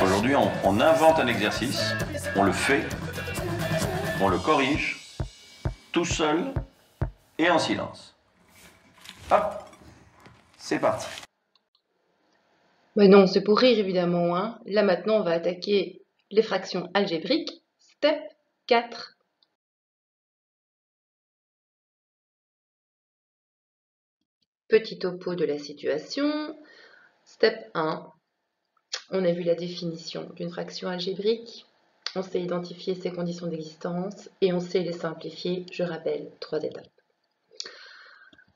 Aujourd'hui, on invente un exercice, on le fait, on le corrige, tout seul et en silence. Hop, c'est parti. Mais non, c'est pour rire évidemment, hein. Là maintenant, on va attaquer les fractions algébriques. Step 4. Petit topo de la situation. Step 1. On a vu la définition d'une fraction algébrique. On sait identifier ses conditions d'existence et on sait les simplifier. Je rappelle, 3 étapes.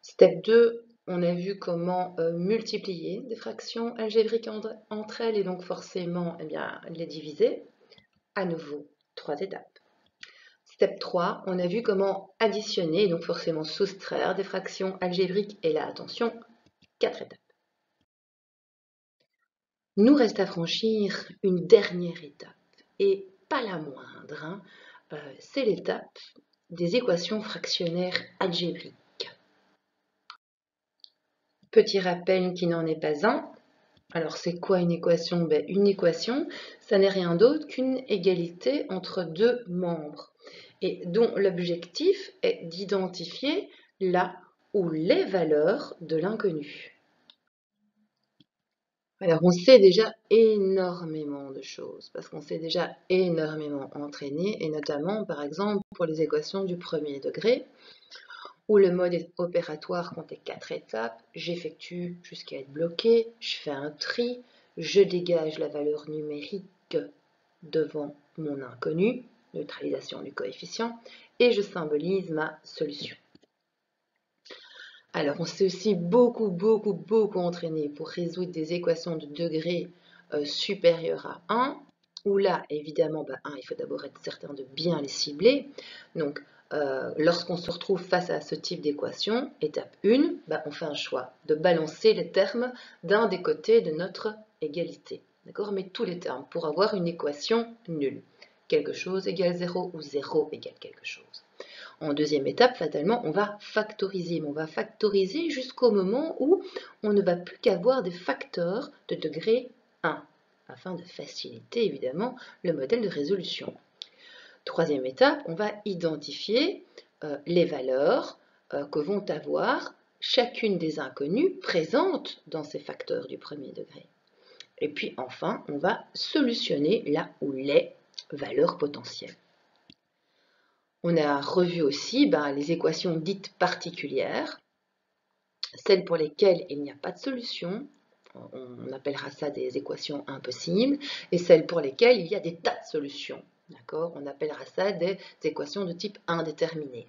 Step 2. On a vu comment multiplier des fractions algébriques entre elles et donc forcément les diviser. À nouveau, 3 étapes. Step 3, on a vu comment additionner, donc forcément soustraire des fractions algébriques. Et là, attention, 4 étapes. Nous reste à franchir une dernière étape, et pas la moindre, hein, c'est l'étape des équations fractionnaires algébriques. Petit rappel qui n'en est pas un. Alors, c'est quoi une équation? Une équation, ça n'est rien d'autre qu'une égalité entre deux membres, et dont l'objectif est d'identifier la ou les valeurs de l'inconnu. Alors, on sait déjà énormément de choses, parce qu'on s'est déjà énormément entraîné, et notamment, par exemple, pour les équations du premier degré, où le mode opératoire comptait 4 étapes. J'effectue jusqu'à être bloqué, je fais un tri, je dégage la valeur numérique devant mon inconnu, neutralisation du coefficient, et je symbolise ma solution. Alors, on s'est aussi beaucoup entraîné pour résoudre des équations de degré supérieur à 1, où là, évidemment, 1, il faut d'abord être certain de bien les cibler. Donc, lorsqu'on se retrouve face à ce type d'équation, étape 1, on fait un choix de balancer les termes d'un des côtés de notre égalité. D'accord? Mais tous les termes pour avoir une équation nulle. Quelque chose égale 0 ou 0 égale quelque chose. En deuxième étape, fatalement, on va factoriser. Mais on va factoriser jusqu'au moment où on ne va plus qu'avoir des facteurs de degré 1, afin de faciliter évidemment le modèle de résolution. Troisième étape, on va identifier les valeurs que vont avoir chacune des inconnues présentes dans ces facteurs du premier degré. Et puis enfin, on va solutionner là ou les valeurs potentielles. On a revu aussi les équations dites particulières, celles pour lesquelles il n'y a pas de solution, on appellera ça des équations impossibles, et celles pour lesquelles il y a des tas de solutions. On appellera ça des équations de type indéterminé.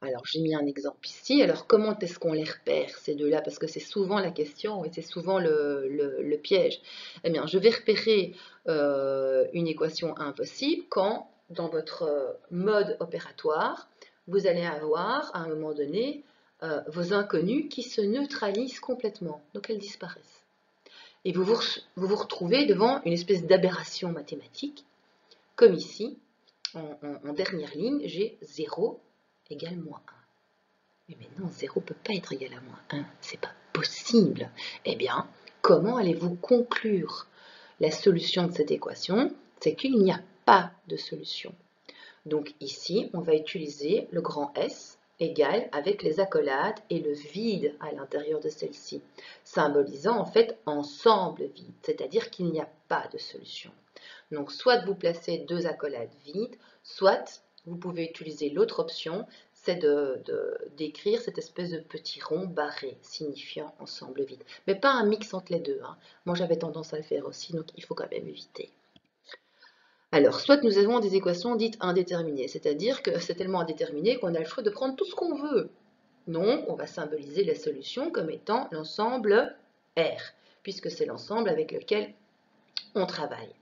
Alors, j'ai mis un exemple ici. Alors, comment est-ce qu'on les repère, ces deux-là? Parce que c'est souvent la question et c'est souvent le piège. Eh bien, je vais repérer une équation impossible quand, dans votre mode opératoire, vous allez avoir, à un moment donné, vos inconnues qui se neutralisent complètement. Donc, elles disparaissent. Et vous vous retrouvez devant une espèce d'aberration mathématique, comme ici, en dernière ligne, j'ai 0 égale moins 1. Mais non, 0 ne peut pas être égal à moins 1, c'est pas possible. Eh bien, comment allez-vous conclure la solution de cette équation? C'est qu'il n'y a pas de solution. Donc ici, on va utiliser le grand S égale avec les accolades et le vide à l'intérieur de celle-ci, symbolisant en fait ensemble vide, c'est-à-dire qu'il n'y a pas de solution. Donc soit vous placez deux accolades vides, soit vous pouvez utiliser l'autre option, c'est d'écrire cette espèce de petit rond barré signifiant ensemble vide. Mais pas un mix entre les deux, hein. Moi j'avais tendance à le faire aussi, donc il faut quand même éviter. Alors, soit nous avons des équations dites indéterminées, c'est-à-dire que c'est tellement indéterminé qu'on a le choix de prendre tout ce qu'on veut. Non, on va symboliser la solution comme étant l'ensemble R, puisque c'est l'ensemble avec lequel on travaille.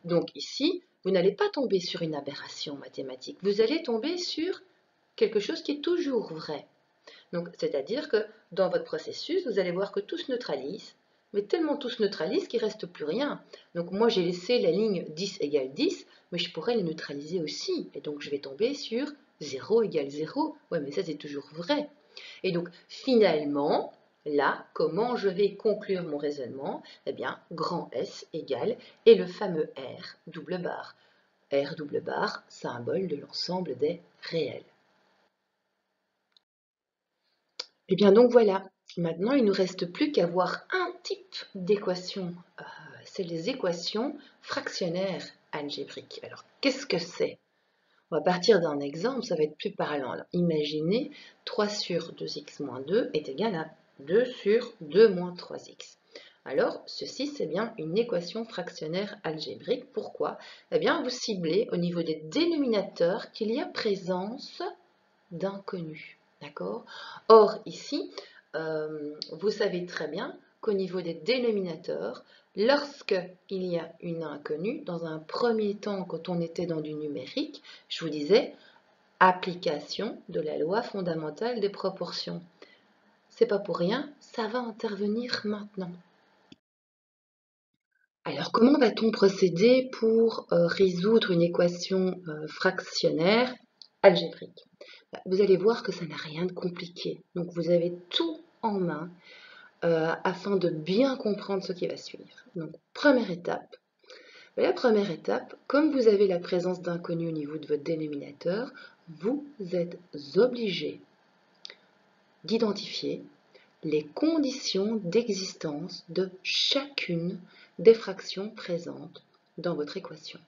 Donc ici, vous n'allez pas tomber sur une aberration mathématique, vous allez tomber sur quelque chose qui est toujours vrai. Donc, c'est-à-dire que dans votre processus, vous allez voir que tout se neutralise, mais tellement tout se neutralise qu'il ne reste plus rien. Donc moi, j'ai laissé la ligne 10 égale 10, mais je pourrais les neutraliser aussi. Et donc, je vais tomber sur 0 égale 0. Ouais, mais ça, c'est toujours vrai. Et donc, finalement, Là, comment je vais conclure mon raisonnement? Eh bien, grand S égale, et le fameux R double barre. R double barre, symbole de l'ensemble des réels. Eh bien donc voilà, maintenant il ne nous reste plus qu'à voir un type d'équation, c'est les équations fractionnaires algébriques. Alors qu'est-ce que c'est? On va partir d'un exemple, ça va être plus parlant. Alors, imaginez 3 sur 2x moins 2 est égal à 2 sur 2 moins 3x. Alors, ceci, c'est bien une équation fractionnaire algébrique. Pourquoi? Eh bien, vous ciblez au niveau des dénominateurs qu'il y a présence d'inconnus. D'accord? Or, ici, vous savez très bien qu'au niveau des dénominateurs, lorsqu'il y a une inconnue, dans un premier temps, quand on était dans du numérique, je vous disais, application de la loi fondamentale des proportions. C'est pas pour rien, ça va intervenir maintenant. Alors, comment va-t-on procéder pour résoudre une équation fractionnaire algébrique? Vous allez voir que ça n'a rien de compliqué. Donc, vous avez tout en main afin de bien comprendre ce qui va suivre. Donc, première étape. La première étape, comme vous avez la présence d'inconnus au niveau de votre dénominateur, vous êtes obligé d'identifier les conditions d'existence de chacune des fractions présentes dans votre équation.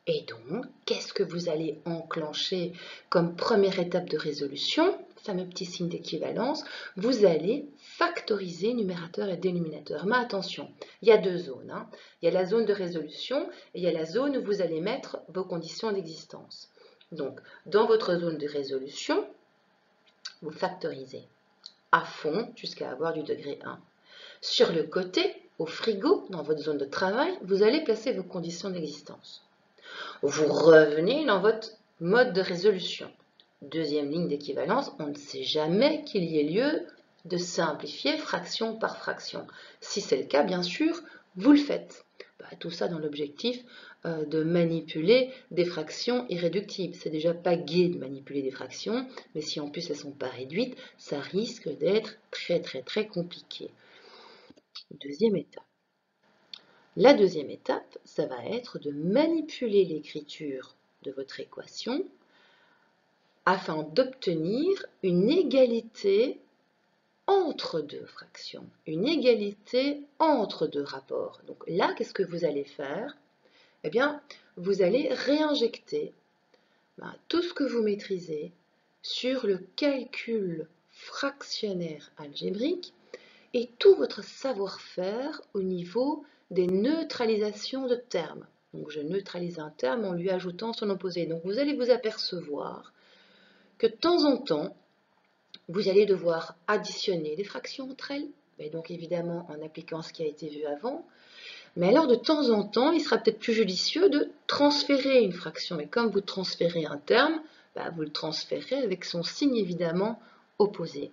Et donc, qu'est-ce que vous allez enclencher comme première étape de résolution? Fameux petit signe d'équivalence, vous allez factoriser numérateur et dénominateur. Mais attention, il y a deux zones. Hein. Il y a la zone de résolution et il y a la zone où vous allez mettre vos conditions d'existence. Donc, dans votre zone de résolution, vous factorisez à fond jusqu'à avoir du degré 1. Sur le côté, au frigo, dans votre zone de travail, vous allez placer vos conditions d'existence. Vous revenez dans votre mode de résolution. Deuxième ligne d'équivalence, on ne sait jamais qu'il y ait lieu de simplifier fraction par fraction. Si c'est le cas, bien sûr, vous le faites. Tout ça dans l'objectif de manipuler des fractions irréductibles. C'est déjà pas gai de manipuler des fractions, mais si en plus elles ne sont pas réduites, ça risque d'être très compliqué. Deuxième étape. La deuxième étape, ça va être de manipuler l'écriture de votre équation afin d'obtenir une égalité entre deux fractions, une égalité entre deux rapports. Donc là, qu'est-ce que vous allez faire? Eh bien, vous allez réinjecter tout ce que vous maîtrisez sur le calcul fractionnaire algébrique et tout votre savoir-faire au niveau des neutralisations de termes. Donc je neutralise un terme en lui ajoutant son opposé. Donc vous allez vous apercevoir que de temps en temps, vous allez devoir additionner des fractions entre elles, et donc évidemment en appliquant ce qui a été vu avant. Mais alors de temps en temps, il sera peut-être plus judicieux de transférer une fraction. Et comme vous transférez un terme, vous le transférez avec son signe évidemment opposé.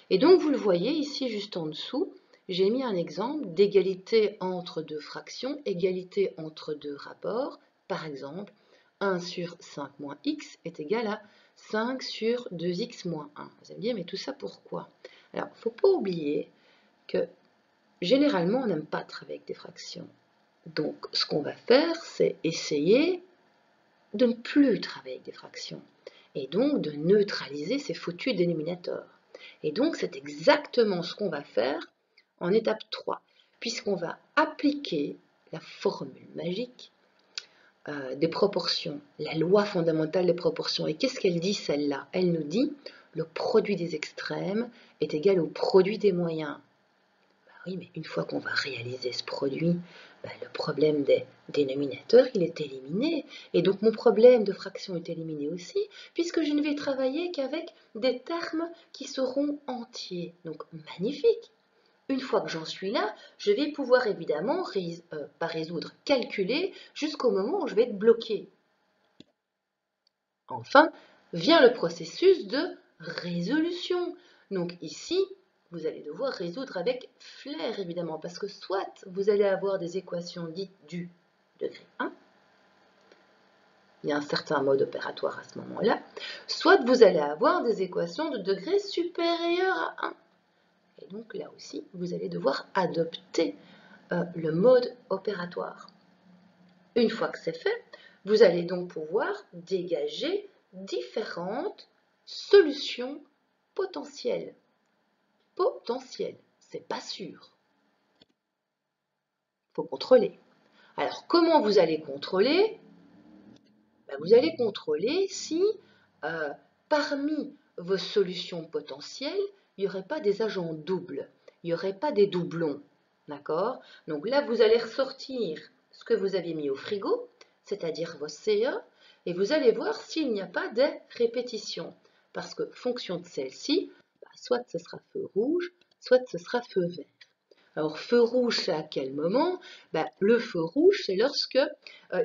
Et donc vous le voyez ici juste en dessous, j'ai mis un exemple d'égalité entre deux fractions, égalité entre deux rapports. Par exemple, 1 sur 5 moins x est égal à 5 sur 2x moins 1. Vous allez me dire, mais tout ça pourquoi? Alors, il ne faut pas oublier que généralement, on n'aime pas travailler avec des fractions. Donc, ce qu'on va faire, c'est essayer de ne plus travailler avec des fractions. Et donc, de neutraliser ces foutus dénominateurs. Et donc, c'est exactement ce qu'on va faire en étape 3, puisqu'on va appliquer la formule magique des proportions, la loi fondamentale des proportions. Et qu'est-ce qu'elle dit, celle-là? Elle nous dit le produit des extrêmes est égal au produit des moyens. Oui, mais une fois qu'on va réaliser ce produit, le problème des dénominateurs, il est éliminé. Et donc, mon problème de fraction est éliminé aussi, puisque je ne vais travailler qu'avec des termes qui seront entiers. Donc, magnifique. Une fois que j'en suis là, je vais pouvoir évidemment, pas résoudre, calculer jusqu'au moment où je vais être bloqué. Enfin, vient le processus de résolution. Donc ici, vous allez devoir résoudre avec flair, évidemment, parce que soit vous allez avoir des équations dites du degré 1, il y a un certain mode opératoire à ce moment-là, soit vous allez avoir des équations de degré supérieur à 1. Et donc là aussi, vous allez devoir adopter le mode opératoire. Une fois que c'est fait, vous allez donc pouvoir dégager différentes solutions potentielles. Potentielles, c'est pas sûr. Il faut contrôler. Alors, comment vous allez contrôler? Vous allez contrôler si parmi vos solutions potentielles, il n'y aurait pas des agents doubles, il n'y aurait pas des doublons. D'accord? Donc là, vous allez ressortir ce que vous avez mis au frigo, c'est-à-dire vos CE, et vous allez voir s'il n'y a pas de répétitions. Parce que fonction de celle-ci, soit ce sera feu rouge, soit ce sera feu vert. Alors, feu rouge, c'est à quel moment? Le feu rouge, c'est lorsque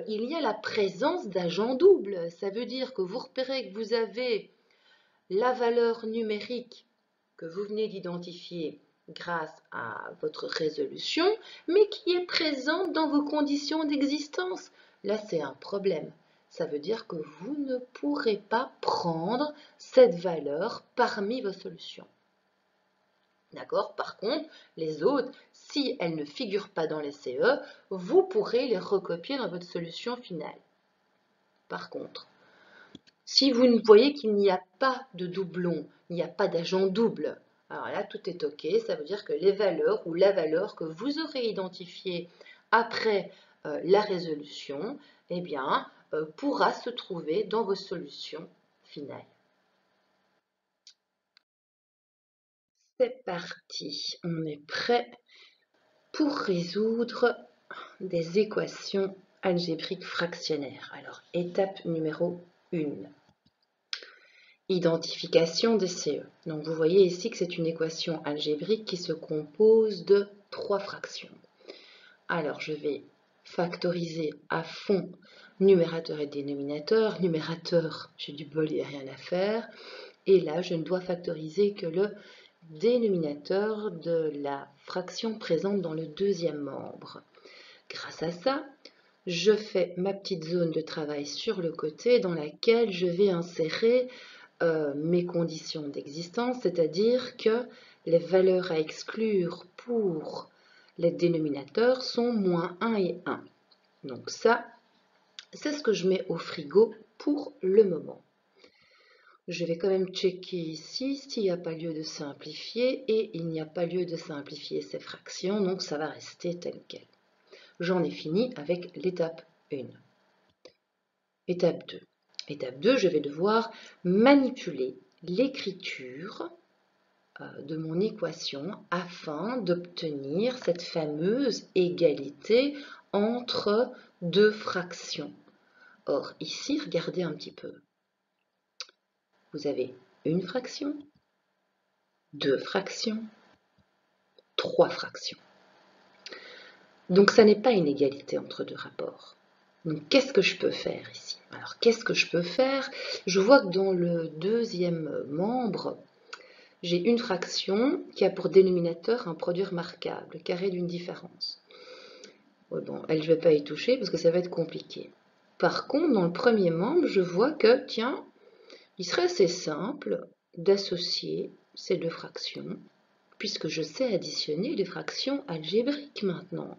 il y a la présence d'agents doubles. Ça veut dire que vous repérez que vous avez la valeur numérique que vous venez d'identifier grâce à votre résolution, mais qui est présente dans vos conditions d'existence. Là, c'est un problème. Ça veut dire que vous ne pourrez pas prendre cette valeur parmi vos solutions. D'accord? Par contre, les autres, si elles ne figurent pas dans les CE, vous pourrez les recopier dans votre solution finale. Par contre, si vous voyez qu'il n'y a pas de doublon, il n'y a pas d'agent double, alors là, tout est OK. Ça veut dire que les valeurs ou la valeur que vous aurez identifiée après la résolution, eh bien, pourra se trouver dans vos solutions finales. C'est parti, on est prêt pour résoudre des équations algébriques fractionnaires. Alors, étape numéro 1. Identification des CE. Donc, vous voyez ici que c'est une équation algébrique qui se compose de 3 fractions. Alors, je vais factoriser à fond numérateur et dénominateur. Numérateur, j'ai du bol, il n'y a rien à faire. Et là, je ne dois factoriser que le dénominateur de la fraction présente dans le deuxième membre. Grâce à ça, je fais ma petite zone de travail sur le côté dans laquelle je vais insérer mes conditions d'existence, c'est-à-dire que les valeurs à exclure pour les dénominateurs sont moins 1 et 1. Donc ça, c'est ce que je mets au frigo pour le moment. Je vais quand même checker ici s'il n'y a pas lieu de simplifier et il n'y a pas lieu de simplifier ces fractions, donc ça va rester tel quel. J'en ai fini avec l'étape 1. Étape 2. Étape 2, je vais devoir manipuler l'écriture de mon équation afin d'obtenir cette fameuse égalité entre deux fractions. Or, ici, regardez un petit peu. Vous avez une fraction, deux fractions, trois fractions. Donc, ça n'est pas une égalité entre deux rapports. Donc, qu'est-ce que je peux faire ici? Alors, qu'est-ce que je peux faire? Je vois que dans le deuxième membre, j'ai une fraction qui a pour dénominateur un produit remarquable, le carré d'une différence. Bon, elle, je ne vais pas y toucher parce que ça va être compliqué. Par contre, dans le premier membre, je vois que, tiens, il serait assez simple d'associer ces deux fractions, puisque je sais additionner les fractions algébriques maintenant.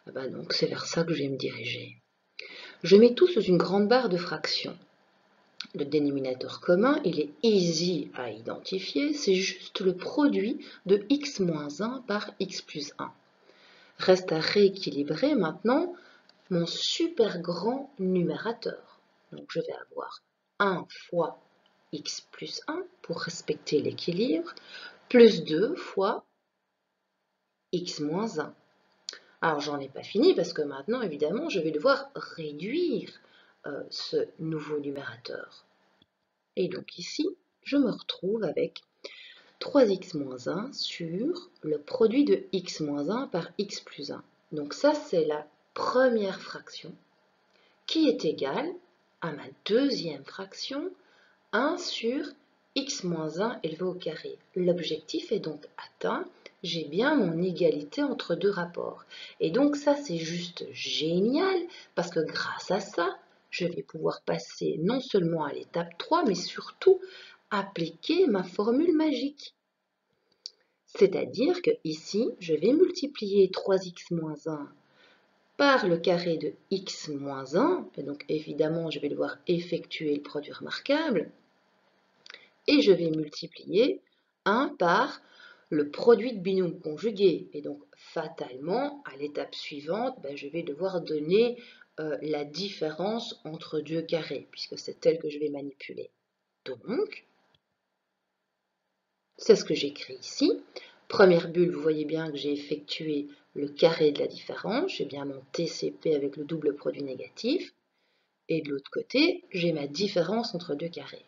Donc, c'est vers ça que je vais me diriger. Je mets tout sous une grande barre de fractions. Le dénominateur commun, il est easy à identifier, c'est juste le produit de x moins 1 par x plus 1. Reste à rééquilibrer maintenant mon super grand numérateur. Donc je vais avoir 1 fois x plus 1 pour respecter l'équilibre, plus 2 fois x moins 1. Alors j'en ai pas fini parce que maintenant évidemment je vais devoir réduire ce nouveau numérateur. Et donc ici, je me retrouve avec 3x moins 1 sur le produit de x moins 1 par x plus 1. Donc ça, c'est la première fraction qui est égale à ma deuxième fraction, 1 sur x moins 1 élevé au carré. L'objectif est donc atteint. J'ai bien mon égalité entre deux rapports. Et donc ça, c'est juste génial parce que grâce à ça, je vais pouvoir passer non seulement à l'étape 3, mais surtout appliquer ma formule magique. C'est-à-dire que ici, je vais multiplier 3x moins 1 par le carré de x moins 1, et donc évidemment, je vais devoir effectuer le produit remarquable, et je vais multiplier 1 par le produit de binôme conjugué. Et donc, fatalement, à l'étape suivante, je vais devoir donner la différence entre deux carrés, puisque c'est elle que je vais manipuler. Donc, c'est ce que j'écris ici. Première bulle, vous voyez bien que j'ai effectué le carré de la différence. J'ai bien mon TCP avec le double produit négatif. Et de l'autre côté, j'ai ma différence entre deux carrés.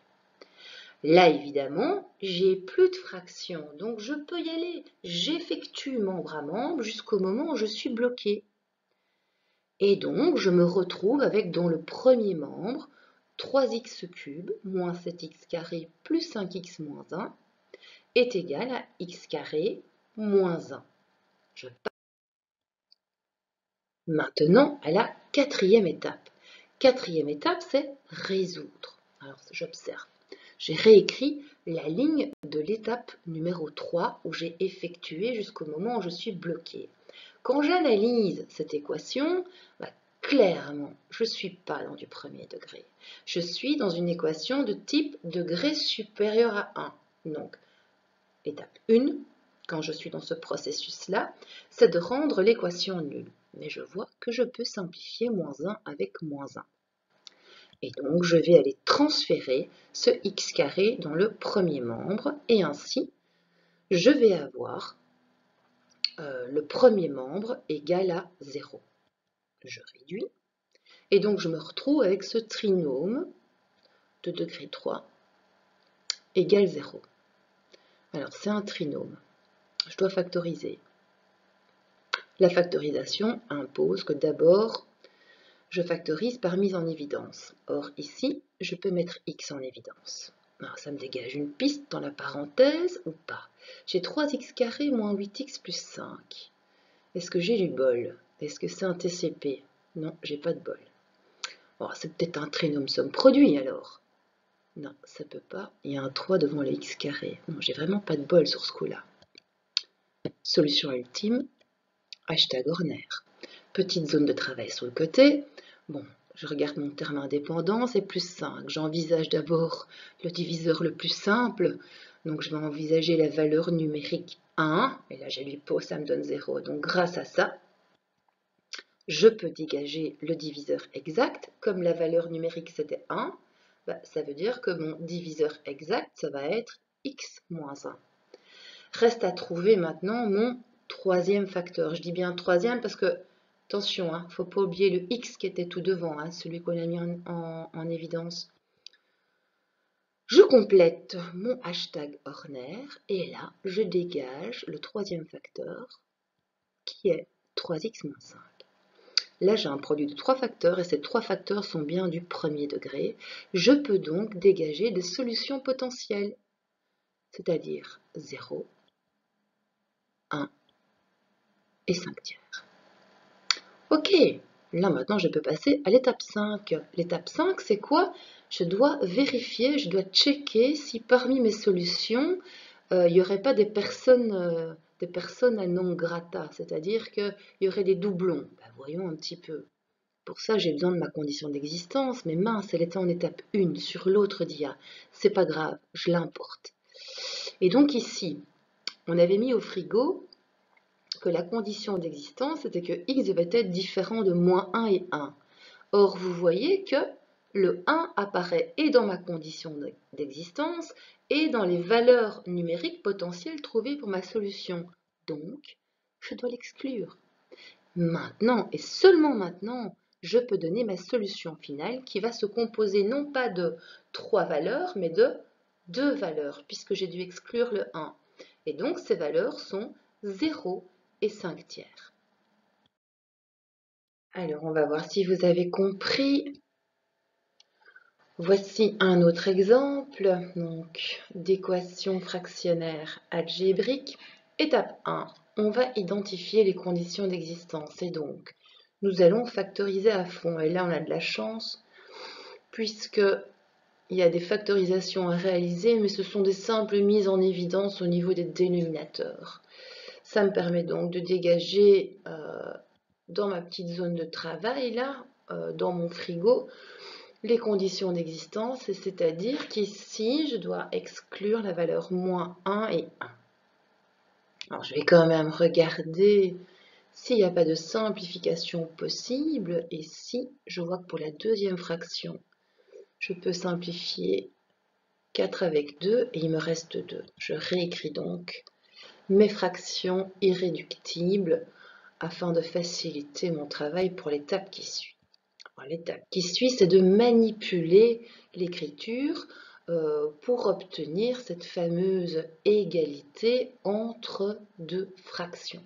Là, évidemment, j'ai plus de fractions, donc je peux y aller. J'effectue membre à membre jusqu'au moment où je suis bloqué. Et donc, je me retrouve avec dans le premier membre 3x³ moins 7x carré plus 5x moins 1 est égal à x carré moins 1. Je passe maintenant à la quatrième étape. Quatrième étape, c'est résoudre. Alors, j'observe. J'ai réécrit la ligne de l'étape numéro 3 où j'ai effectué jusqu'au moment où je suis bloqué. Quand j'analyse cette équation, clairement, je ne suis pas dans du premier degré. Je suis dans une équation de type degré supérieur à 1. Donc, étape 1, quand je suis dans ce processus-là, c'est de rendre l'équation nulle. Mais je vois que je peux simplifier moins 1 avec moins 1. Et donc, je vais aller transférer ce x carré dans le premier membre. Et ainsi, je vais avoir le premier membre égal à 0. Je réduis. Et donc, je me retrouve avec ce trinôme de degré 3 égale 0. Alors, c'est un trinôme. Je dois factoriser. La factorisation impose que d'abord, je factorise par mise en évidence. Or, ici, je peux mettre x en évidence. Alors, ça me dégage une piste dans la parenthèse ou pas. J'ai 3x carré moins 8x plus 5. Est-ce que j'ai du bol? Est-ce que c'est un TCP? Non, j'ai pas de bol. Bon, c'est peut-être un trinôme somme produit alors. Non, ça peut pas. Il y a un 3 devant le x carré. Non, j'ai vraiment pas de bol sur ce coup-là. Solution ultime, hashtag Horner. Petite zone de travail sur le côté. Bon, je regarde mon terme indépendant, c'est plus 5. J'envisage d'abord le diviseur le plus simple. Donc, je vais envisager la valeur numérique 1. Et là, j'ai l'hypo, ça me donne 0. Donc, grâce à ça, je peux dégager le diviseur exact. Comme la valeur numérique, c'était 1, ça veut dire que mon diviseur exact, ça va être x moins 1. Reste à trouver maintenant mon troisième facteur. Je dis bien troisième parce que, attention, il ne faut pas oublier le x qui était tout devant, celui qu'on a mis en évidence. Je complète mon hashtag Horner et là, je dégage le troisième facteur qui est 3x moins 5. Là, j'ai un produit de 3 facteurs et ces 3 facteurs sont bien du premier degré. Je peux donc dégager des solutions potentielles, c'est-à-dire 0, 1 et 5 tiers. Ok, là maintenant je peux passer à l'étape 5. L'étape 5, c'est quoi? Je dois vérifier, je dois checker si parmi mes solutions, il n'y aurait pas des personnes à non grata, c'est-à-dire qu'il y aurait des doublons. Voyons un petit peu. Pour ça, j'ai besoin de ma condition d'existence, mais mince, elle était en étape 1 sur l'autre dia. C'est pas grave, je l'importe. Et donc ici, on avait mis au frigo que la condition d'existence était que x devait être différent de moins 1 et 1. Or, vous voyez que le 1 apparaît et dans ma condition d'existence et dans les valeurs numériques potentielles trouvées pour ma solution. Donc, je dois l'exclure. Maintenant, et seulement maintenant, je peux donner ma solution finale qui va se composer non pas de 3 valeurs, mais de 2 valeurs, puisque j'ai dû exclure le 1. Et donc, ces valeurs sont 0 et 5 tiers. Alors, on va voir si vous avez compris. Voici un autre exemple d'équation fractionnaire algébrique. Étape 1, on va identifier les conditions d'existence et donc nous allons factoriser à fond. Et là, on a de la chance puisque il y a des factorisations à réaliser, mais ce sont des simples mises en évidence au niveau des dénominateurs. Ça me permet donc de dégager dans ma petite zone de travail, là, dans mon frigo, les conditions d'existence, c'est-à-dire qu'ici, je dois exclure la valeur moins 1 et 1. Alors, je vais quand même regarder s'il n'y a pas de simplification possible. Et si je vois que pour la deuxième fraction, je peux simplifier 4 avec 2 et il me reste 2. Je réécris donc mes fractions irréductibles afin de faciliter mon travail pour l'étape qui suit. L'étape qui suit, c'est de manipuler l'écriture pour obtenir cette fameuse égalité entre deux fractions.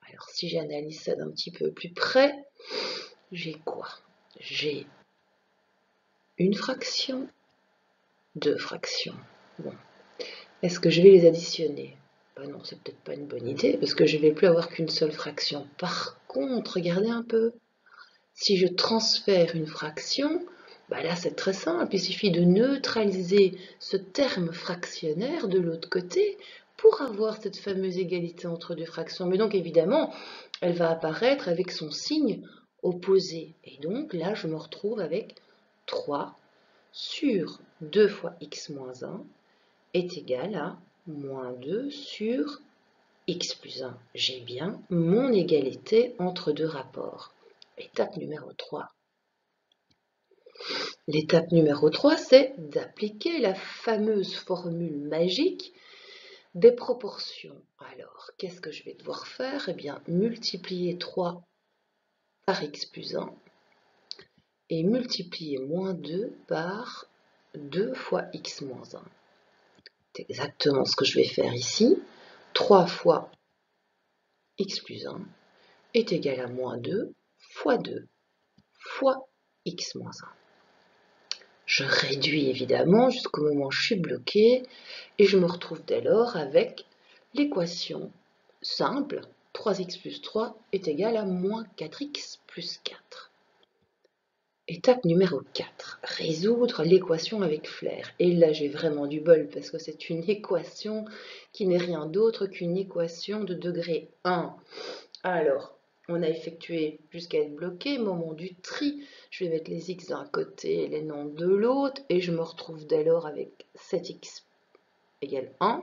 Alors, si j'analyse ça d'un petit peu plus près, j'ai quoi? J'ai une fraction, deux fractions. Bon. Est-ce que je vais les additionner? Ben non, c'est peut-être pas une bonne idée, parce que je ne vais plus avoir qu'une seule fraction. Par contre, regardez un peu. Si je transfère une fraction, ben là c'est très simple, il suffit de neutraliser ce terme fractionnaire de l'autre côté pour avoir cette fameuse égalité entre deux fractions. Mais donc évidemment, elle va apparaître avec son signe opposé. Et donc là, je me retrouve avec 3 sur 2 fois x moins 1 est égal à moins 2 sur x plus 1. J'ai bien mon égalité entre deux rapports. Étape numéro 3. L'étape numéro 3, c'est d'appliquer la fameuse formule magique des proportions. Alors, qu'est-ce que je vais devoir faire? Eh bien, multiplier 3 par x plus 1 et multiplier moins 2 par 2 fois x moins 1. C'est exactement ce que je vais faire ici. 3 fois x plus 1 est égal à moins 2 fois 2 fois x moins 1. Je réduis évidemment jusqu'au moment où je suis bloqué et je me retrouve dès lors avec l'équation simple 3x plus 3 est égal à moins 4x plus 4. Étape numéro 4, résoudre l'équation avec flair. Et là, j'ai vraiment du bol parce que c'est une équation qui n'est rien d'autre qu'une équation de degré 1. Alors, on a effectué jusqu'à être bloqué, moment du tri, je vais mettre les x d'un côté et les nombres de l'autre, et je me retrouve dès lors avec 7x égale 1,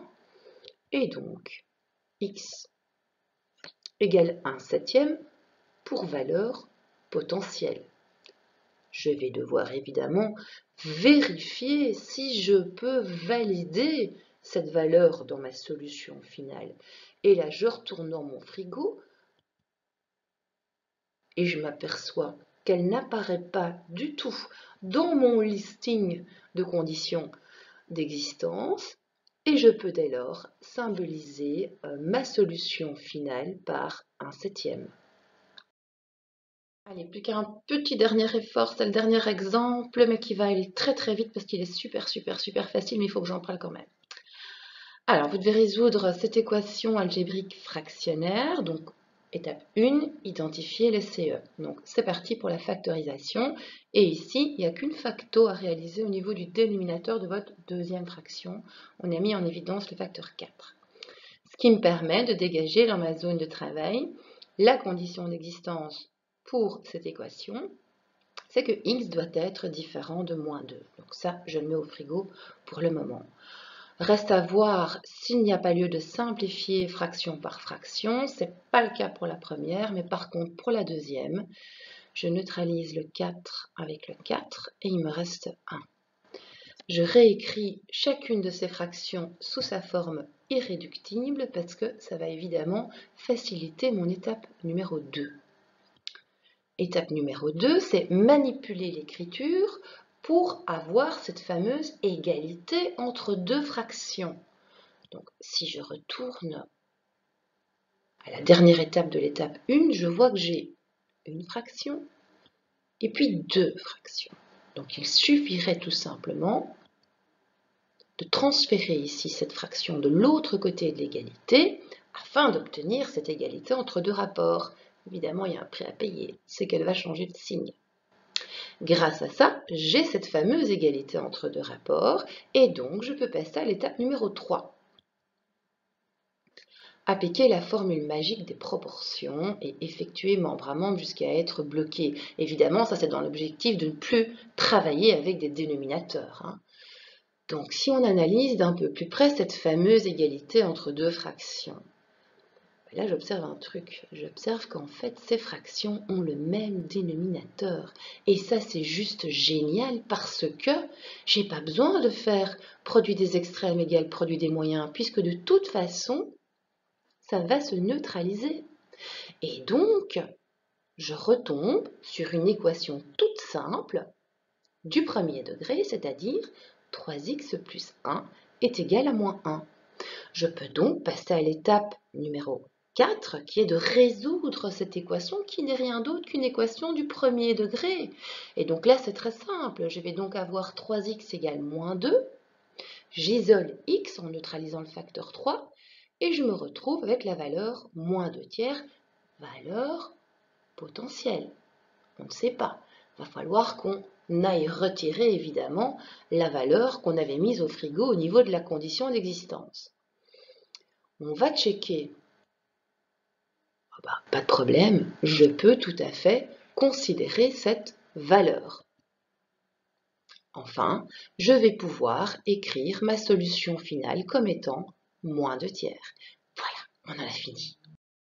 et donc x égale 1 septième pour valeur potentielle. Je vais devoir évidemment vérifier si je peux valider cette valeur dans ma solution finale. Et là, je retourne dans mon frigo, et je m'aperçois qu'elle n'apparaît pas du tout dans mon listing de conditions d'existence et je peux dès lors symboliser ma solution finale par un septième. Allez, plus qu'un petit dernier effort, c'est le dernier exemple, mais qui va aller très très vite parce qu'il est super facile, mais il faut que j'en parle quand même. Alors, vous devez résoudre cette équation algébrique fractionnaire, donc étape 1, identifier les CE. Donc c'est parti pour la factorisation. Et ici, il n'y a qu'une facto à réaliser au niveau du dénominateur de votre deuxième fraction. On a mis en évidence le facteur 4. Ce qui me permet de dégager dans ma zone de travail la condition d'existence pour cette équation, c'est que x doit être différent de moins 2. Donc ça, je le mets au frigo pour le moment. Reste à voir s'il n'y a pas lieu de simplifier fraction par fraction. Ce n'est pas le cas pour la première, mais par contre pour la deuxième, je neutralise le 4 avec le 4 et il me reste 1. Je réécris chacune de ces fractions sous sa forme irréductible parce que ça va évidemment faciliter mon étape numéro 2. Étape numéro 2, c'est manipuler l'écriture pour avoir cette fameuse égalité entre deux fractions. Donc, si je retourne à la dernière étape de l'étape 1, je vois que j'ai une fraction et puis deux fractions. Donc, il suffirait tout simplement de transférer ici cette fraction de l'autre côté de l'égalité afin d'obtenir cette égalité entre deux rapports. Évidemment, il y a un prix à payer, c'est qu'elle va changer de signe. Grâce à ça, j'ai cette fameuse égalité entre deux rapports et donc je peux passer à l'étape numéro 3. Appliquer la formule magique des proportions et effectuer membre à membre jusqu'à être bloqué. Évidemment, ça c'est dans l'objectif de ne plus travailler avec des dénominateurs, hein. Donc si on analyse d'un peu plus près cette fameuse égalité entre deux fractions, là j'observe un truc, j'observe qu'en fait ces fractions ont le même dénominateur. Et ça c'est juste génial parce que j'ai pas besoin de faire produit des extrêmes égale produit des moyens, puisque de toute façon, ça va se neutraliser. Et donc, je retombe sur une équation toute simple du premier degré, c'est-à-dire 3x plus 1 est égal à moins 1. Je peux donc passer à l'étape numéro 4, qui est de résoudre cette équation qui n'est rien d'autre qu'une équation du premier degré. Et donc là, c'est très simple. Je vais donc avoir 3x égale moins 2. J'isole x en neutralisant le facteur 3 et je me retrouve avec la valeur moins 2 tiers, valeur potentielle. On ne sait pas. Il va falloir qu'on aille retirer évidemment la valeur qu'on avait mise au frigo au niveau de la condition d'existence. On va checker. Pas de problème, je peux tout à fait considérer cette valeur. Enfin, je vais pouvoir écrire ma solution finale comme étant moins 2 tiers. Voilà, on en a fini.